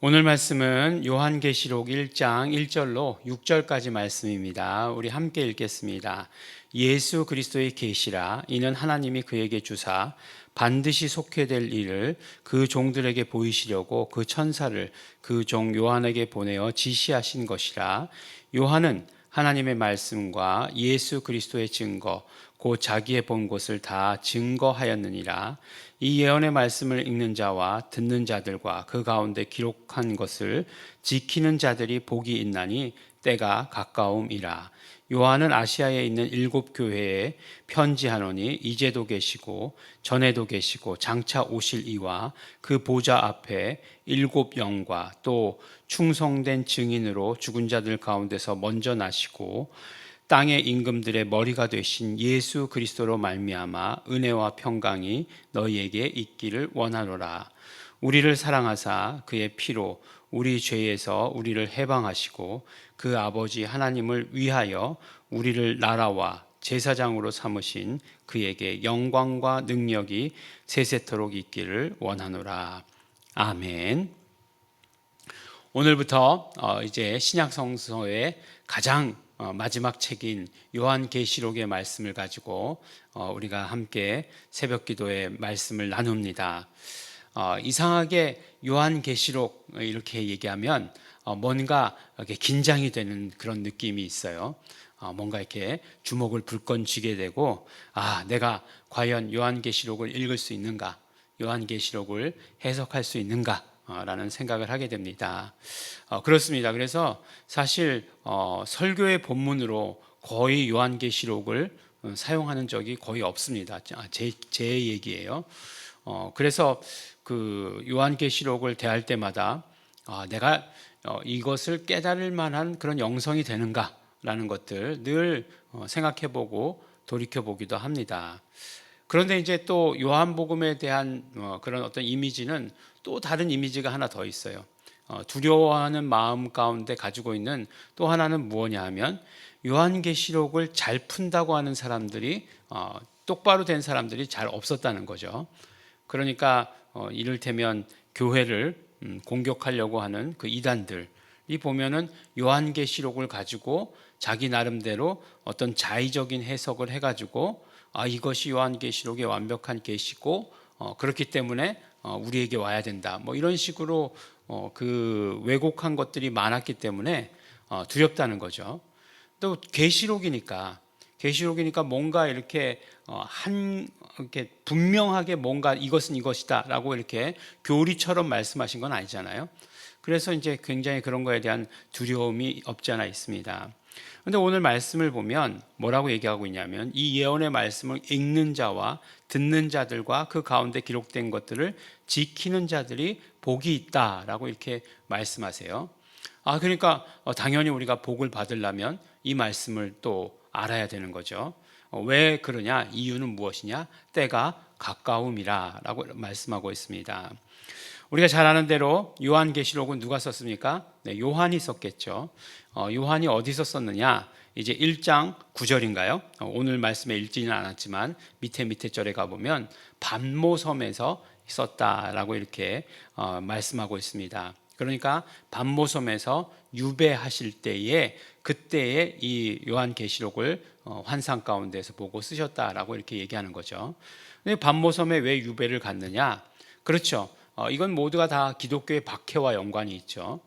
오늘 말씀은 요한계시록 1장 1절로 6절까지 말씀입니다. 우리 함께 읽겠습니다. 예수 그리스도의 계시라. 이는 하나님이 그에게 주사 반드시 속해 될 일을 그 종들에게 보이시려고 그 천사를 그 종 요한에게 보내어 지시하신 것이라. 요한은 하나님의 말씀과 예수 그리스도의 증거 곧 자기의 본 것을 다 증거하였느니라. 이 예언의 말씀을 읽는 자와 듣는 자들과 그 가운데 기록한 것을 지키는 자들이 복이 있나니 때가 가까움이라. 요한은 아시아에 있는 7교회에 편지하노니 이제도 계시고 전에도 계시고 장차 오실 이와 그 보좌 앞에 7 영과 또 충성된 증인으로 죽은 자들 가운데서 먼저 나시고 땅의 임금들의 머리가 되신 예수 그리스도로 말미암아 은혜와 평강이 너희에게 있기를 원하노라. 우리를 사랑하사 그의 피로 우리 죄에서 우리를 해방하시고 그 아버지 하나님을 위하여 우리를 나라와 제사장으로 삼으신 그에게 영광과 능력이 세세토록 있기를 원하노라. 아멘. 오늘부터 이제 신약 성서의 가장 마지막 책인 요한계시록의 말씀을 가지고 우리가 함께 새벽기도의 말씀을 나눕니다. 이상하게 요한계시록 이렇게 얘기하면 뭔가 이렇게 긴장이 되는 그런 느낌이 있어요. 뭔가 이렇게 주목을 불끈 쥐게 되고, 내가 과연 요한계시록을 읽을 수 있는가, 요한계시록을 해석할 수 있는가 라는 생각을 하게 됩니다. 그렇습니다. 그래서 사실 설교의 본문으로 거의 요한계시록을 사용하는 적이 거의 없습니다. 제 얘기예요. 그래서 그 요한계시록을 대할 때마다 내가 이것을 깨달을 만한 그런 영성이 되는가라는 것들 늘 생각해보고 돌이켜보기도 합니다. 그런데 이제 또 요한복음에 대한 그런 어떤 이미지는 또 다른 이미지가 하나 더 있어요. 두려워하는 마음 가운데 가지고 있는 또 하나는 무엇냐 하면 요한계시록을 잘 푼다고 하는 사람들이 똑바로 된 사람들이 잘 없었다는 거죠. 그러니까 이를테면 교회를 공격하려고 하는 그 이단들이 보면은 요한계시록을 가지고 자기 나름대로 어떤 자의적인 해석을 해가지고 이것이 요한계시록의 완벽한 계시고 그렇기 때문에 우리에게 와야 된다. 뭐 이런 식으로 그 왜곡한 것들이 많았기 때문에 두렵다는 거죠. 또 계시록이니까 뭔가 이렇게 이렇게 분명하게 뭔가 이것은 이것이다라고 이렇게 교리처럼 말씀하신 건 아니잖아요. 그래서 이제 굉장히 그런 거에 대한 두려움이 없지 않아 있습니다. 그런데 오늘 말씀을 보면 뭐라고 얘기하고 있냐면 이 예언의 말씀을 읽는 자와 듣는 자들과 그 가운데 기록된 것들을 지키는 자들이 복이 있다라고 이렇게 말씀하세요. 그러니까 당연히 우리가 복을 받으려면 이 말씀을 또 알아야 되는 거죠. 왜 그러냐? 이유는 무엇이냐? 때가 가까움이라 라고 말씀하고 있습니다. 우리가 잘 아는 대로 요한계시록은 누가 썼습니까? 네, 요한이 썼겠죠. 요한이 어디서 썼느냐? 이제 1장 9절인가요? 오늘 말씀에 읽지는 않았지만 밑에 절에 가보면 반모섬에서 썼다라고 이렇게 말씀하고 있습니다. 그러니까 반모섬에서 유배하실 때에 그때에 이 요한계시록을 환상 가운데서 보고 쓰셨다라고 이렇게 얘기하는 거죠. 근데 반모섬에 왜 유배를 갔느냐? 그렇죠. 이건 모두가 다 기독교의 박해와 연관이 있죠.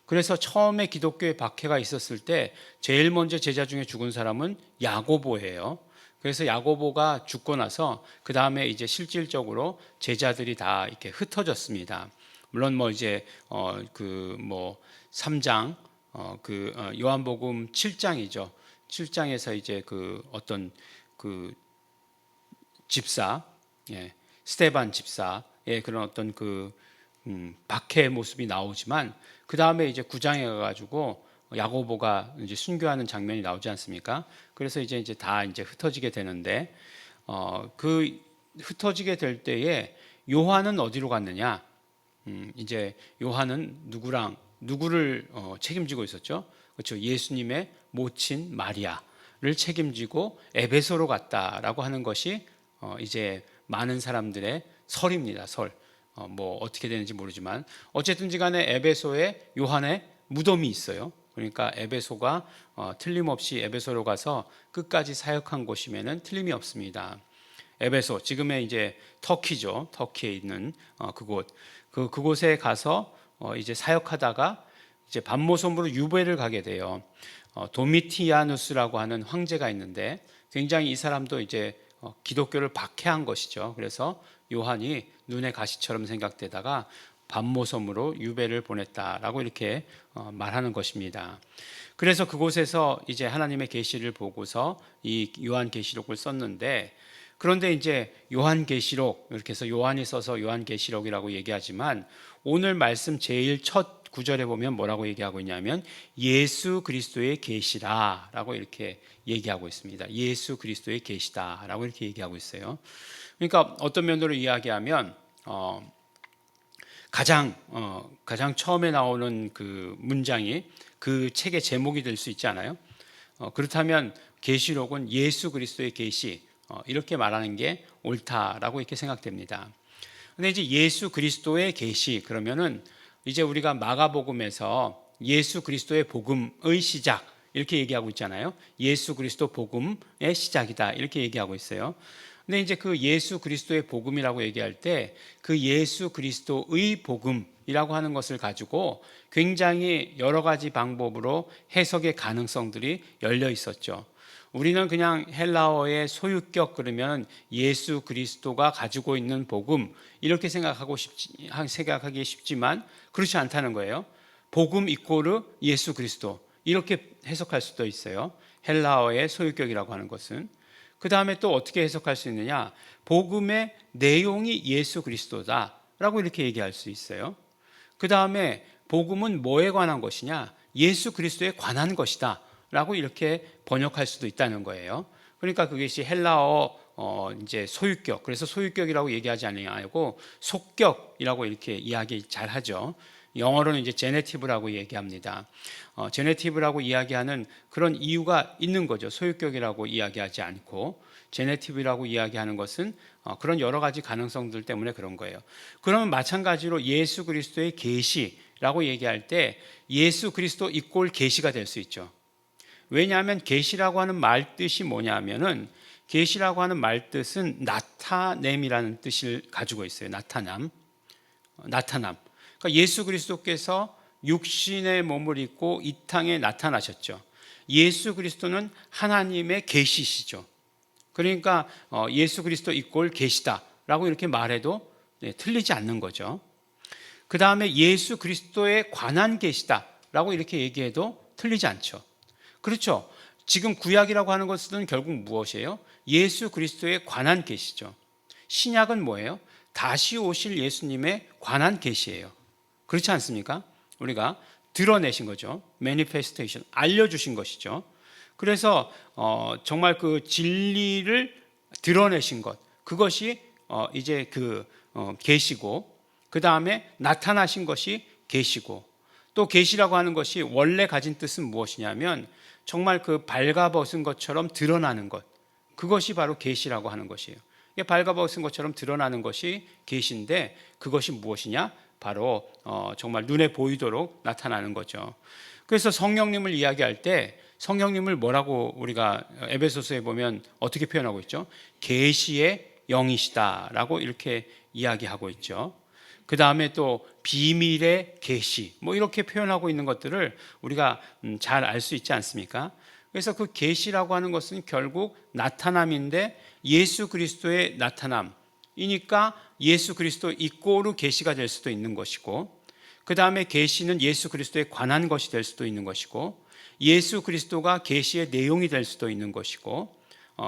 그래서 처음에 기독교의 박해가 있었을 때 제일 먼저 제자 중에 죽은 사람은 야고보예요. 그래서 야고보가 죽고 나서 그 다음에 이제 실질적으로 제자들이 다 이렇게 흩어졌습니다. 물론 뭐 이제 그 뭐 3장 요한복음 7장이죠. 7장에서 이제 그 어떤 그 집사, 스데반 집사의 그런 어떤 그 박해의 모습이 나오지만 그 다음에 이제 9장에 가가지고 야고보가 이제 순교하는 장면이 나오지 않습니까? 그래서 이제 다 이제 흩어지게 되는데 그 흩어지게 될 때에 요한은 어디로 갔느냐? 이제 요한은 누구를 책임지고 있었죠? 그렇죠. 예수님의 모친 마리아를 책임지고 에베소로 갔다라고 하는 것이 이제 많은 사람들의 설입니다. 설. 뭐 어떻게 되는지 모르지만 어쨌든지 간에 에베소에 요한의 무덤이 있어요. 그러니까 에베소가 틀림없이 에베소로 가서 끝까지 사역한 곳이면은 틀림이 없습니다. 에베소, 지금의 이제 터키죠. 터키에 있는 그곳, 그곳에 가서 이제 사역하다가 이제 반모섬으로 유배를 가게 돼요. 도미티아누스라고 하는 황제가 있는데 굉장히 이 사람도 이제 기독교를 박해한 것이죠. 그래서 요한이 눈의 가시처럼 생각되다가 반모섬으로 유배를 보냈다라고 이렇게 말하는 것입니다. 그래서 그곳에서 이제 하나님의 계시를 보고서 이 요한계시록을 썼는데, 그런데 이제 요한계시록, 이렇게 해서 요한이 써서 요한계시록이라고 얘기하지만 오늘 말씀 제일 첫 구절에 보면 뭐라고 얘기하고 있냐면 예수 그리스도의 계시라라고 이렇게 얘기하고 있습니다. 예수 그리스도의 계시다라고 이렇게 얘기하고 있어요. 그러니까 어떤 면으로 이야기하면 가장 처음에 나오는 그 문장이 그 책의 제목이 될 수 있지 않아요? 그렇다면 계시록은 예수 그리스도의 계시, 이렇게 말하는 게 옳다라고 이렇게 생각됩니다. 근데 이제 예수 그리스도의 계시 그러면은 이제 우리가 마가복음에서 예수 그리스도의 복음의 시작 이렇게 얘기하고 있잖아요. 예수 그리스도 복음의 시작이다 이렇게 얘기하고 있어요. 근데 이제 그 예수 그리스도의 복음이라고 얘기할 때 그 예수 그리스도의 복음이라고 하는 것을 가지고 굉장히 여러 가지 방법으로 해석의 가능성들이 열려 있었죠. 우리는 그냥 헬라어의 소유격 그러면 예수 그리스도가 가지고 있는 복음 이렇게 생각하기 쉽지만 그렇지 않다는 거예요. 복음 이꼬르 예수 그리스도 이렇게 해석할 수도 있어요. 헬라어의 소유격이라고 하는 것은. 그 다음에 또 어떻게 해석할 수 있느냐? 복음의 내용이 예수 그리스도다라고 이렇게 얘기할 수 있어요. 그 다음에 복음은 뭐에 관한 것이냐? 예수 그리스도에 관한 것이다 라고 이렇게 번역할 수도 있다는 거예요. 그러니까 그것이 헬라어 이제 소유격, 그래서 소유격이라고 얘기하지 않고 속격이라고 이렇게 이야기 잘 하죠. 영어로는 이제 제네티브라고 얘기합니다. 제네티브라고 이야기하는 그런 이유가 있는 거죠. 소유격이라고 이야기하지 않고 제네티브라고 이야기하는 것은 그런 여러 가지 가능성들 때문에 그런 거예요. 그러면 마찬가지로 예수 그리스도의 계시라고 얘기할 때 예수 그리스도 이꼴 계시가 될 수 있죠. 왜냐하면 계시라고 하는 말 뜻이 뭐냐면은 계시라고 하는 말 뜻은 나타냄이라는 뜻을 가지고 있어요. 나타남. 그러니까 예수 그리스도께서 육신의 몸을 입고 이 땅에 나타나셨죠. 예수 그리스도는 하나님의 계시시죠. 그러니까 예수 그리스도 이꼴 계시다라고 이렇게 말해도 틀리지 않는 거죠. 그 다음에 예수 그리스도에 관한 계시다라고 이렇게 얘기해도 틀리지 않죠. 그렇죠. 지금 구약이라고 하는 것은 결국 무엇이에요? 예수 그리스도에 관한 계시죠. 신약은 뭐예요? 다시 오실 예수님에 관한 계시예요. 그렇지 않습니까? 우리가 드러내신 거죠. 매니페스테이션, 알려주신 것이죠. 그래서 정말 그 진리를 드러내신 것, 그것이 이제 그 계시고, 그 다음에 나타나신 것이 계시고, 또 계시라고 하는 것이 원래 가진 뜻은 무엇이냐면 정말 그 발가벗은 것처럼 드러나는 것, 그것이 바로 계시라고 하는 것이에요. 발가벗은 것처럼 드러나는 것이 계시인데 그것이 무엇이냐? 바로 정말 눈에 보이도록 나타나는 거죠. 그래서 성령님을 이야기할 때 성령님을 뭐라고 우리가 에베소서에 보면 어떻게 표현하고 있죠? 계시의 영이시다라고 이렇게 이야기하고 있죠. 그 다음에 또 비밀의 계시 뭐 이렇게 표현하고 있는 것들을 우리가 잘 알 수 있지 않습니까? 그래서 그 계시라고 하는 것은 결국 나타남인데 예수 그리스도의 나타남이니까 예수 그리스도 이꼬르 계시가 될 수도 있는 것이고, 그 다음에 계시는 예수 그리스도에 관한 것이 될 수도 있는 것이고, 예수 그리스도가 계시의 내용이 될 수도 있는 것이고,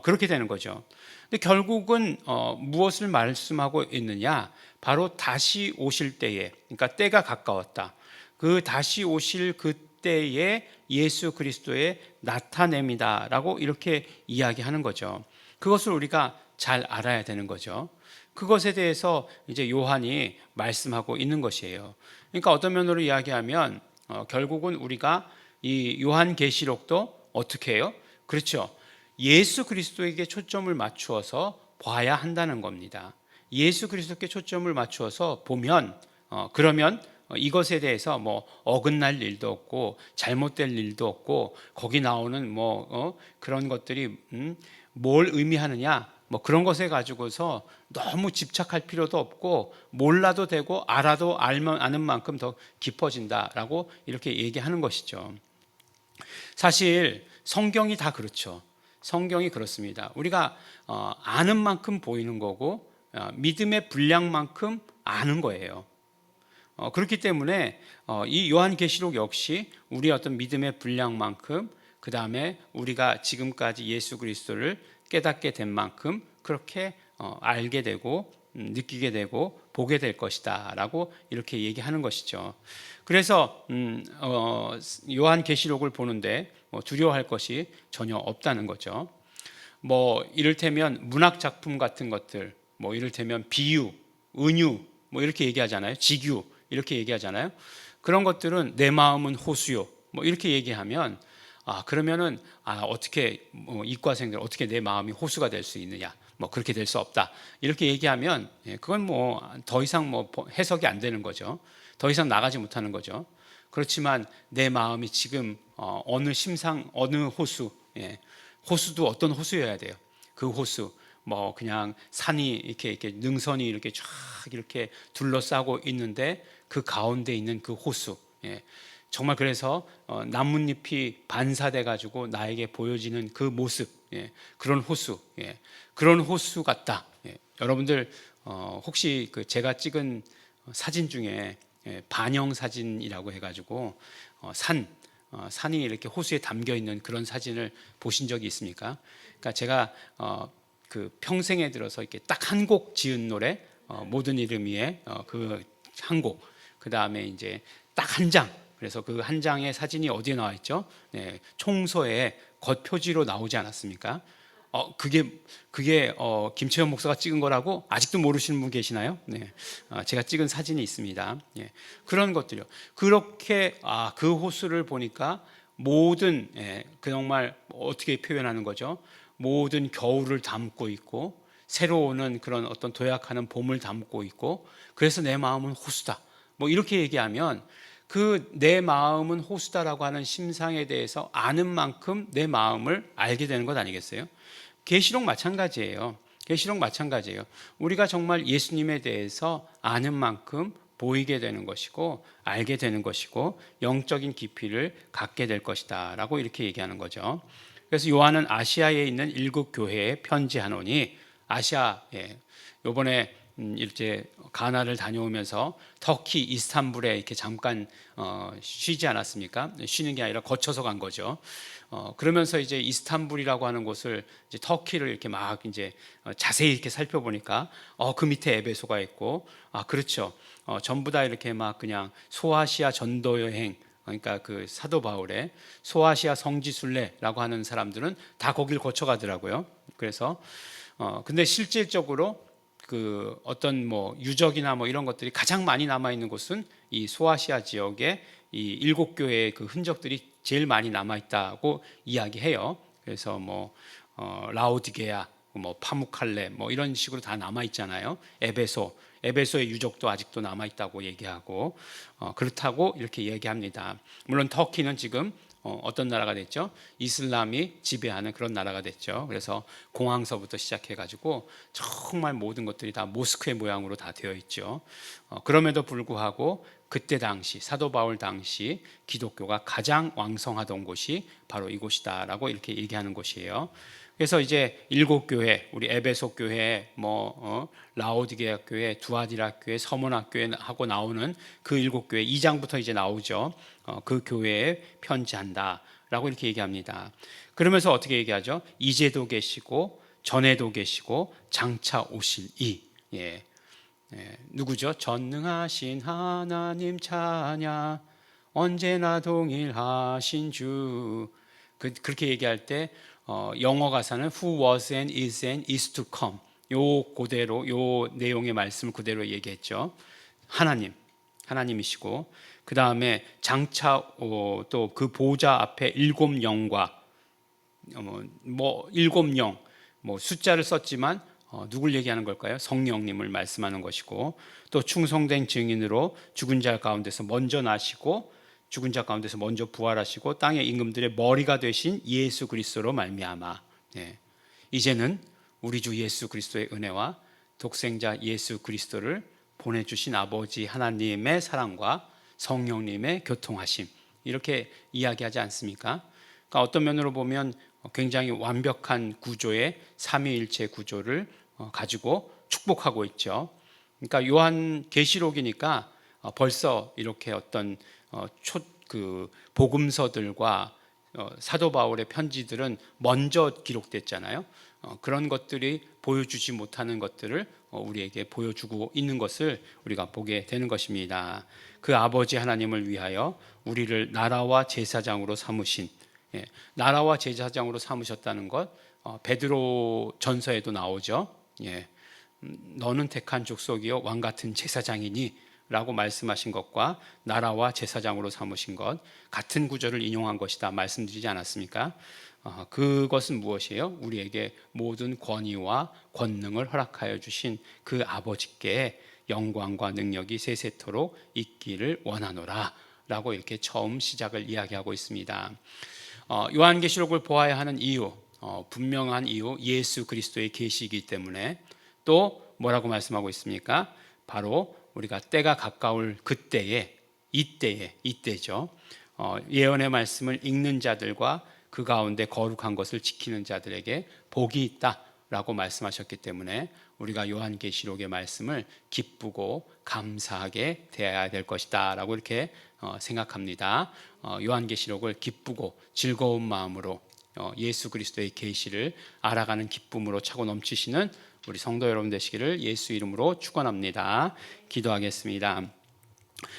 그렇게 되는 거죠. 근데 결국은 무엇을 말씀하고 있느냐? 바로 다시 오실 때에, 그러니까 때가 가까웠다. 그 다시 오실 그때에 예수 그리스도의 나타냄이다라고 이렇게 이야기하는 거죠. 그것을 우리가 잘 알아야 되는 거죠. 그것에 대해서 이제 요한이 말씀하고 있는 것이에요. 그러니까 어떤 면으로 이야기하면 결국은 우리가 이 요한계시록도 어떻게 해요? 그렇죠. 예수 그리스도에게 초점을 맞추어서 봐야 한다는 겁니다. 예수 그리스도께 초점을 맞추어서 보면 그러면 이것에 대해서 뭐 어긋날 일도 없고 잘못될 일도 없고 거기 나오는 그런 것들이 뭘 의미하느냐 뭐 그런 것에 가지고서 너무 집착할 필요도 없고 몰라도 되고 알아도 알면 아는 만큼 더 깊어진다라고 이렇게 얘기하는 것이죠. 사실 성경이 다 그렇죠. 성경이 그렇습니다. 우리가 아는 만큼 보이는 거고 믿음의 분량만큼 아는 거예요. 그렇기 때문에 이 요한계시록 역시 우리 어떤 믿음의 분량만큼 그 다음에 우리가 지금까지 예수 그리스도를 깨닫게 된 만큼 그렇게 알게 되고 느끼게 되고 보게 될 것이다 라고 이렇게 얘기하는 것이죠. 그래서 요한계시록을 보는데 두려워할 것이 전혀 없다는 거죠. 뭐 이를테면 문학 작품 같은 것들, 뭐 이를테면 비유, 은유 뭐 이렇게 얘기하잖아요. 직유 이렇게 얘기하잖아요. 그런 것들은 내 마음은 호수요 뭐 이렇게 얘기하면 그러면은 어떻게 이과생들 어떻게 내 마음이 호수가 될 수 있느냐 뭐 그렇게 될 수 없다 이렇게 얘기하면 그건 뭐 더 이상 뭐 해석이 안 되는 거죠. 더 이상 나가지 못하는 거죠. 그렇지만 내 마음이 지금 어느 심상 어느 호수 호수도 어떤 호수여야 돼요. 그 호수 뭐 그냥 산이 이렇게 능선이 이렇게 쫙 이렇게 둘러싸고 있는데 그 가운데 있는 그 호수 정말 그래서 나뭇잎이 반사돼 가지고 나에게 보여지는 그 모습 그런 호수 그런 호수 같다. 여러분들 혹시 그 제가 찍은 사진 중에 반영 사진이라고 해가지고 산이 이렇게 호수에 담겨 있는 그런 사진을 보신 적이 있습니까? 그러니까 제가 그 평생에 들어서 이렇게 딱 한 곡 지은 노래 모든 이름 위에 그 한 곡, 그 다음에 이제 딱 한 장. 그래서 그 한 장의 사진이 어디에 나와 있죠? 총소에 겉표지로 나오지 않았습니까? 그게 김채현 목사가 찍은 거라고 아직도 모르시는 분 계시나요? 네, 제가 찍은 사진이 있습니다. 그런 것들요. 그렇게 그 호수를 보니까 모든 그 정말 어떻게 표현하는 거죠? 모든 겨울을 담고 있고 새로 오는 그런 어떤 도약하는 봄을 담고 있고 그래서 내 마음은 호수다. 뭐 이렇게 얘기하면 그 내 마음은 호수다라고 하는 심상에 대해서 아는 만큼 내 마음을 알게 되는 것 아니겠어요? 계시록 마찬가지예요. 계시록 마찬가지예요. 우리가 정말 예수님에 대해서 아는 만큼 보이게 되는 것이고 알게 되는 것이고 영적인 깊이를 갖게 될 것이다 라고 이렇게 얘기하는 거죠. 그래서 요한은 아시아에 있는 7 교회에 편지하노니 아시아에 요번에 이제 가나를 다녀오면서 터키 이스탄불에 이렇게 잠깐 쉬지 않았습니까? 쉬는 게 아니라 거쳐서 간 거죠. 그러면서 이제 이스탄불이라고 하는 곳을 이제 터키를 이렇게 막 이제 자세히 이렇게 살펴보니까 그 밑에 에베소가 있고 그렇죠. 전부 다 이렇게 막 그냥 소아시아 전도 여행 그러니까 그 사도 바울의 소아시아 성지순례라고 하는 사람들은 다 거길 거쳐 가더라고요. 그래서 근데 실질적으로 그 어떤 뭐 유적이나 뭐 이런 것들이 가장 많이 남아 있는 곳은 이 소아시아 지역에 이 7 교회의 그 흔적들이 제일 많이 남아 있다고 이야기해요. 그래서 뭐 라오디게아, 뭐 파무칼레, 뭐 이런 식으로 다 남아 있잖아요. 에베소의 유적도 아직도 남아 있다고 얘기하고 그렇다고 이렇게 얘기합니다. 물론 터키는 지금 어떤 나라가 됐죠? 이슬람이 지배하는 그런 나라가 됐죠. 그래서 공항서부터 시작해가지고 정말 모든 것들이 다 모스크의 모양으로 다 되어 있죠. 그럼에도 불구하고 그때 당시 사도 바울 당시 기독교가 가장 왕성하던 곳이 바로 이곳이다라고 이렇게 얘기하는 곳이에요. 그래서 이제 7 교회, 우리 에베소 교회, 라오디게아 교회, 두아디라 교회, 서문학 교회 하고 나오는 그 7 교회 2장부터 이제 나오죠. 그 교회에 편지한다라고 이렇게 얘기합니다. 그러면서 어떻게 얘기하죠? 이제도 계시고 전에도 계시고 장차 오실 누구죠? 전능하신 하나님 찬양, 언제나 동일하신 주. 그렇게 얘기할 때 영어 가사는 who was and is to come 요 내용의 말씀을 그대로 얘기했죠. 하나님이시고 그 다음에 장차 또 그 보좌 앞에 7 영과 7 영 숫자를 썼지만 누굴 얘기하는 걸까요? 성령님을 말씀하는 것이고, 또 충성된 증인으로 죽은 자 가운데서 먼저 나시고 죽은 자 가운데서 먼저 부활하시고 땅의 임금들의 머리가 되신 예수 그리스도로 말미암아, 이제는 우리 주 예수 그리스도의 은혜와 독생자 예수 그리스도를 보내주신 아버지 하나님의 사랑과 성령님의 교통하심, 이렇게 이야기하지 않습니까? 그러니까 어떤 면으로 보면 굉장히 완벽한 구조의 삼위일체 구조를 가지고 축복하고 있죠. 그러니까 요한 계시록이니까 벌써 이렇게 어떤 복음서들과 사도 바울의 편지들은 먼저 기록됐잖아요. 그런 것들이 보여주지 못하는 것들을 우리에게 보여주고 있는 것을 우리가 보게 되는 것입니다. 그 아버지 하나님을 위하여 우리를 나라와 제사장으로 삼으신, 나라와 제사장으로 삼으셨다는 것 베드로 전서에도 나오죠. 너는 택한 족속이요 왕 같은 제사장이니 라고 말씀하신 것과 나라와 제사장으로 삼으신 것 같은 구절을 인용한 것이다 말씀드리지 않았습니까? 그것은 무엇이에요? 우리에게 모든 권위와 권능을 허락하여 주신 그 아버지께 영광과 능력이 세세토록 있기를 원하노라 라고 이렇게 처음 시작을 이야기하고 있습니다. 요한계시록을 보아야 하는 이유, 분명한 이유, 예수 그리스도의 계시이기 때문에, 또 뭐라고 말씀하고 있습니까? 바로 우리가 때가 가까울 그때에, 이때죠. 예언의 말씀을 읽는 자들과 그 가운데 거룩한 것을 지키는 자들에게 복이 있다라고 말씀하셨기 때문에 우리가 요한계시록의 말씀을 기쁘고 감사하게 대해야 될 것이다 라고 이렇게 생각합니다. 요한계시록을 기쁘고 즐거운 마음으로 예수 그리스도의 계시를 알아가는 기쁨으로 차고 넘치시는 우리 성도 여러분 되시기를 예수 이름으로 축원합니다. 기도하겠습니다.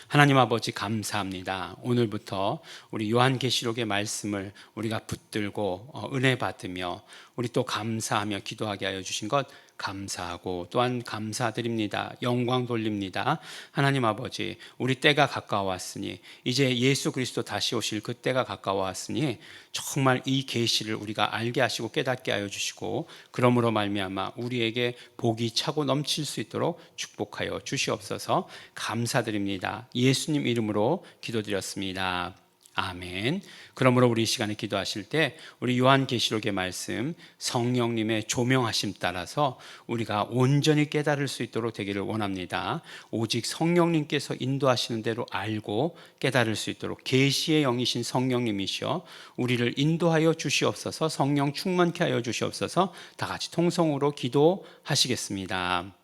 하나님 아버지 감사합니다. 오늘부터 우리 요한계시록의 말씀을 우리가 붙들고 은혜 받으며 우리 또 감사하며 기도하게 하여 주신 것 감사하고 또한 감사드립니다. 영광 돌립니다. 하나님 아버지, 우리 때가 가까워왔으니, 이제 예수 그리스도 다시 오실 그 때가 가까워왔으니 정말 이 계시를 우리가 알게 하시고 깨닫게 하여 주시고, 그러므로 말미암아 우리에게 복이 차고 넘칠 수 있도록 축복하여 주시옵소서. 감사드립니다. 예수님 이름으로 기도드렸습니다. 아멘. 그러므로 우리 이 시간에 기도하실 때 우리 요한계시록의 말씀, 성령님의 조명하심 따라서 우리가 온전히 깨달을 수 있도록 되기를 원합니다. 오직 성령님께서 인도하시는 대로 알고 깨달을 수 있도록 계시의 영이신 성령님이시여 우리를 인도하여 주시옵소서. 성령 충만케 하여 주시옵소서. 다 같이 통성으로 기도하시겠습니다.